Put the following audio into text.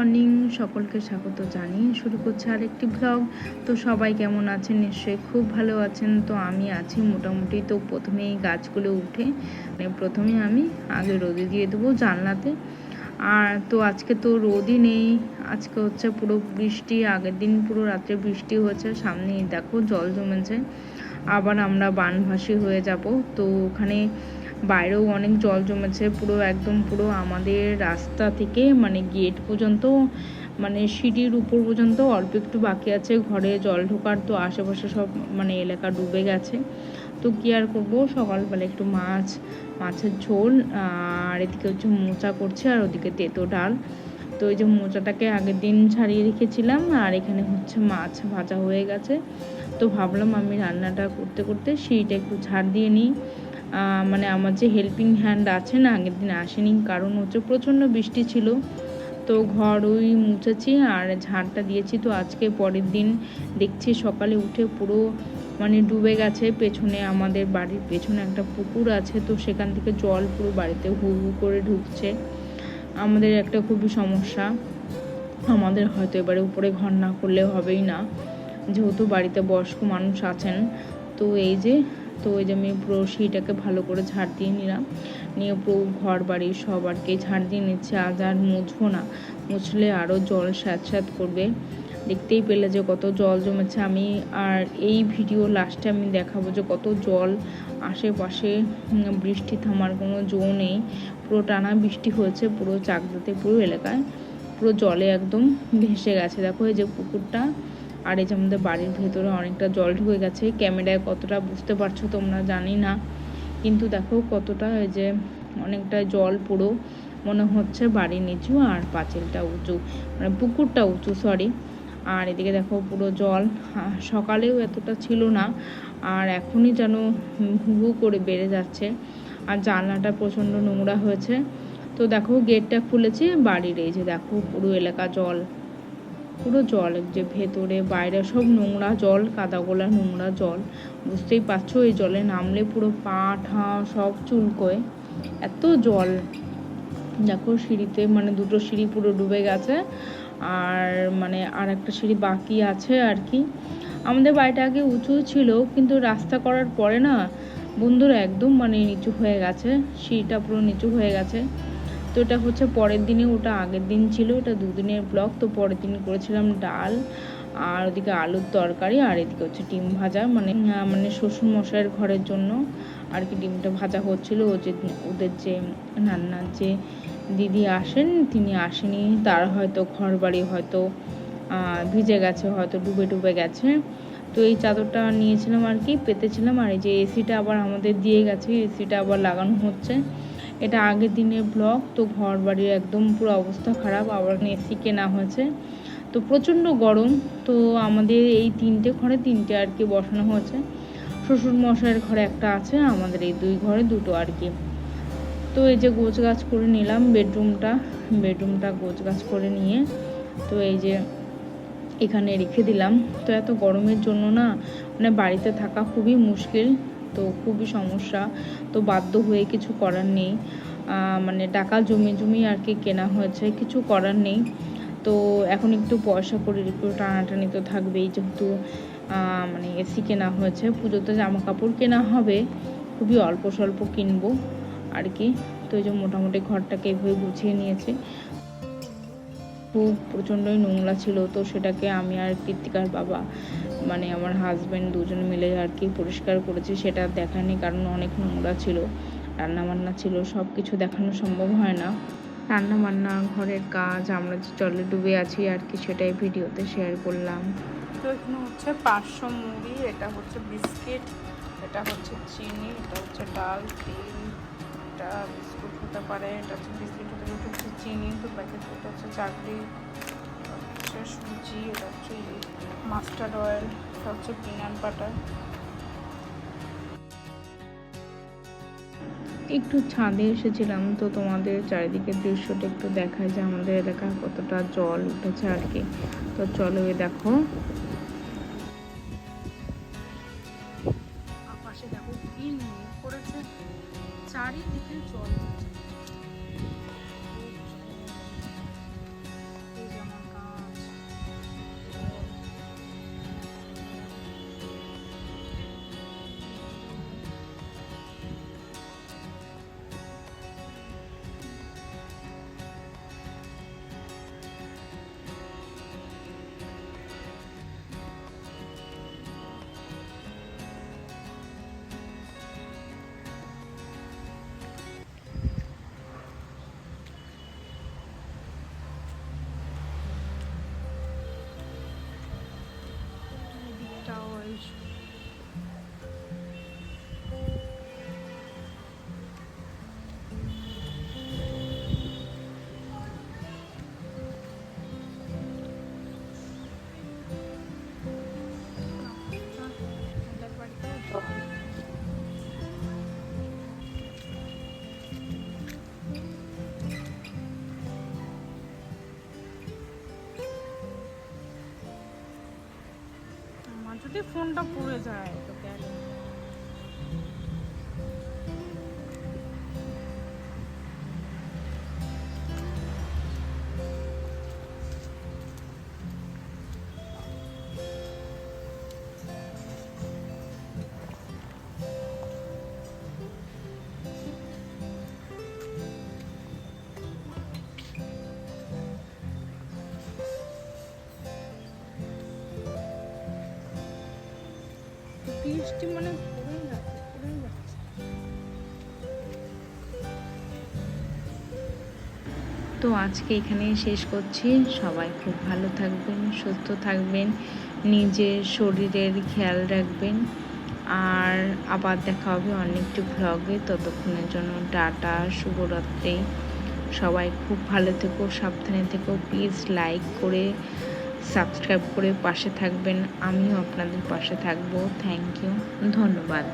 Morning, সকলকে স্বাগত জানিয়ে শুরু করছে আরেকটি ব্লগ। তো সবাই কেমন আছেন? নিশ্চয়ই খুব ভালো আছেন। তো আমি আছি মোটামুটি। তো প্রথমেই গাছগুলো উঠে প্রথমে আমি আগে রোদে দিয়ে দেবো জানলাতে। আর তো আজকে তো রোদই নেই, আজকে হচ্ছে পুরো বৃষ্টি। আগের দিন পুরো রাত্রে বৃষ্টি হয়েছে, সামনেই দেখো জল জমেছে। আবার আমরা বানভাসী হয়ে যাব। তো ওখানে বাইরেও অনেক জল জমেছে, পুরো একদম পুরো আমাদের রাস্তা থেকে মানে গেট পর্যন্ত, মানে সিঁড়ির উপর পর্যন্ত অল্প একটু বাকি আছে ঘরে জল ঢোকার। তো আশেপাশে সব মানে এলাকা ডুবে গেছে। তো কী আর করবো, সকালবেলা একটু মাছের ঝোল, আর এদিকে হচ্ছে মোচা করছে, আর ওদিকে তেঁতো ডাল। তো এই যে মোচাটাকে আগের দিন ছাড়িয়ে রেখেছিলাম, আর এখানে হচ্ছে মাছ ভাজা হয়ে গেছে। তো ভাবলাম আমি রান্নাটা করতে করতে সেইটা একটু ঝাড় দিয়ে নিই। মানে আমার যে হেল্পিং হ্যান্ড আছে না, আগের দিন আসেনি, কারণ হচ্ছে প্রচণ্ড বৃষ্টি ছিল। তো ঘর ওই মুছেছি আর ঝাড়টা দিয়েছি। তো আজকে পরের দিন দেখছি সকালে উঠে পুরো মানে ডুবে গেছে। পেছনে আমাদের বাড়ির পেছনে একটা পুকুর আছে, তো সেখান থেকে জল পুরো বাড়িতে হু হু করে ঢুকছে। আমাদের একটা খুবই সমস্যা, আমাদের হয়তো এবারে উপরে ঘর না করলে হবেই না, যেহেতু বাড়িতে বয়স্ক মানুষ আছেন। তো এই যে আমি পুরো সেইটাকে ভালো করে ঝাড় দিয়ে নিলাম, নিয়ে পুরো ঘর বাড়ি সব আর কি ঝাড় দিয়ে নিচ্ছে। আজ আর মুছবো না, মুছলে আরও জল স্যাঁত করবে। দেখতেই পেলে যে কত জল জমেছে। আমি আর এই ভিডিও লাস্টে আমি দেখাবো যে কত জল আশেপাশে, বৃষ্টি থামার কোনো জো নেই। পুরো টানা বৃষ্টি হয়েছে, পুরো চাকদাতে পুরো এলাকায় পুরো জলে একদম ভেসে গেছে। দেখো এই যে পুকুরটা, আর এই যে আমাদের বাড়ির ভেতরে অনেকটা জল ঢুকে গেছে। ক্যামেরায় কতটা বুঝতে পারছো তোমরা জানি না, কিন্তু দেখো কতটা, এই যে অনেকটা জল পুরো মনে হচ্ছে বাড়ির নিচু, আর পাঁচিলটা উঁচু, মানে পুকুরটা উঁচু, সরি। আর এদিকে দেখো পুরো জল, সকালেও এতটা ছিল না, আর এখনই যেন হু করে বেড়ে যাচ্ছে। আর জানলাটা প্রচণ্ড নোংরা হয়েছে। তো দেখো গেটটা খুলেছি বাড়ির, এই যে দেখো পুরো এলাকা জল, পুরো জল, যে ভেতরে বাইরে সব নোংরা জল, কাদাগোলা নোংরা জল। বুঝতেই পারছো এই জলে নামলে পুরো পা ঠা সব চুলকোয়, এত জল। দেখো সিঁড়িতে মানে দুটো সিঁড়ি পুরো ডুবে গেছে, আর মানে আর একটা সিঁড়ি বাকি আছে আর কি। আমাদের বাড়িটা আগে উঁচু ছিল, কিন্তু রাস্তা করার পরে না বন্ধুরা একদম মানে নিচু হয়ে গেছে, সিঁড়িটা পুরো নিচু হয়ে গেছে। তো এটা হচ্ছে পরের দিনে, ওটা আগের দিন ছিল, ওটা দুদিনের ব্লগ। তো পরের দিন করেছিলাম ডাল, আর ওদিকে আলুর তরকারি, আর এদিকে হচ্ছে ডিম ভাজা, মানে শ্বশুর মশাইয়ের ঘরের জন্য আর কি ডিমটা ভাজা হচ্ছিল। ওদের যে রান্নার যে দিদি আসেন, তিনি আসেনি, তার হয়তো ঘর বাড়ি হয়তো ভিজে গেছে, হয়তো ডুবে গেছে। তো এই চাদরটা নিয়েছিলাম আর কি, পেতেছিলাম। আর এই যে এসিটা আবার আমাদের দিয়ে গেছে, এসিটা আবার লাগানো হচ্ছে। এটা আগের দিনের ব্লগ। তো ঘর বাড়ির একদম পুরো অবস্থা খারাপ, আবার এসি কেনা হয়েছে। তো প্রচণ্ড গরম। তো আমাদের এই তিনটে আর কি বসানো হয়েছে। শ্বশুর মশাইয়ের ঘরে একটা আছে, আমাদের এই দুই ঘরে দুটো আর কি। তো এই যে গোছ গাছ করে নিলাম বেডরুমটা গোছ গাছ করে নিয়ে, তো এই যে এখানে রেখে দিলাম। তো এত গরমের জন্য না মানে বাড়িতে থাকা খুবই মুশকিল, তো খুবই সমস্যা। তো বাধ্য হয়ে কিছু করার নেই, মানে টাকা জমি আর কি কেনা হয়েছে, কিছু করার নেই। তো এখন একটু পয়সা করে একটু টানাটানি তো থাকবেই, যেহেতু মানে এসি কেনা হয়েছে। পুজোতে জামা কাপড় কেনা হবে, খুবই অল্প স্বল্প কিনবো আর কি। তো এই যে মোটামুটি ঘরটাকে এভাবে গুছিয়ে নিয়েছি। খুব প্রচণ্ডই নোংরা ছিল, তো সেটাকে আমি আর কৃতিকার বাবা মানে আমার হাজব্যান্ড দুজনে মিলে আর কি পরিষ্কার করেছি। সেটা দেখায়নি, কারণ অনেক নোংরা ছিল, রান্নাবান্না ছিল, সব কিছু দেখানো সম্ভব হয় না। রান্নাবান্না, ঘরের কাজ, আমরা যে জলে ডুবে আছি আর কি, সেটাই ভিডিওতে শেয়ার করলাম। তো এখানে হচ্ছে 500 মুড়ি, এটা হচ্ছে বিস্কিট, এটা হচ্ছে চিনি, এটা হচ্ছে ডাল, তেল, এটা বিস্কুট হতে পারে, এটা হচ্ছে বিস্কিট হতে পারে, এটা হচ্ছে চিনি, তো প্যাকেট, এটা হচ্ছে চাকরি, হচ্ছে সুজি, এটা হচ্ছে মাস্টার্ড অয়েল, এটা হচ্ছে পিনাট বাটার। একটু ছাদে এসেছিলাম, তো তোমাদের চারিদিকের দৃশ্যটা একটু দেখায় যে আমাদের এলাকায় কতটা জল উঠেছে আর কি। তো চলো দেখো আকাশে, দেখো কি মেঘ করেছে, চারিদিকে জল। এই যে যদি ফোনটা পুড়ে যায় তো গেল। বৃষ্টি মানে পড়েই যাচ্ছে, পড়েই যাচ্ছে। তো আজকে এখানেই শেষ করছি। সবাই খুব ভালো থাকবেন, সুস্থ থাকবেন, নিজের শরীরের খেয়াল রাখবেন। আর আবার দেখা হবে অন্য একটি ভ্লগে। ততক্ষণের জন্য টাটা, শুভরাত্রি। সবাই খুব ভালো থেকো, সাবধানে থেকো। প্লিজ লাইক করে সাবস্ক্রাইব করে পাশে থাকবেন। আমিও আপনাদের পাশে থাকবো। থ্যাংক ইউ, ধন্যবাদ।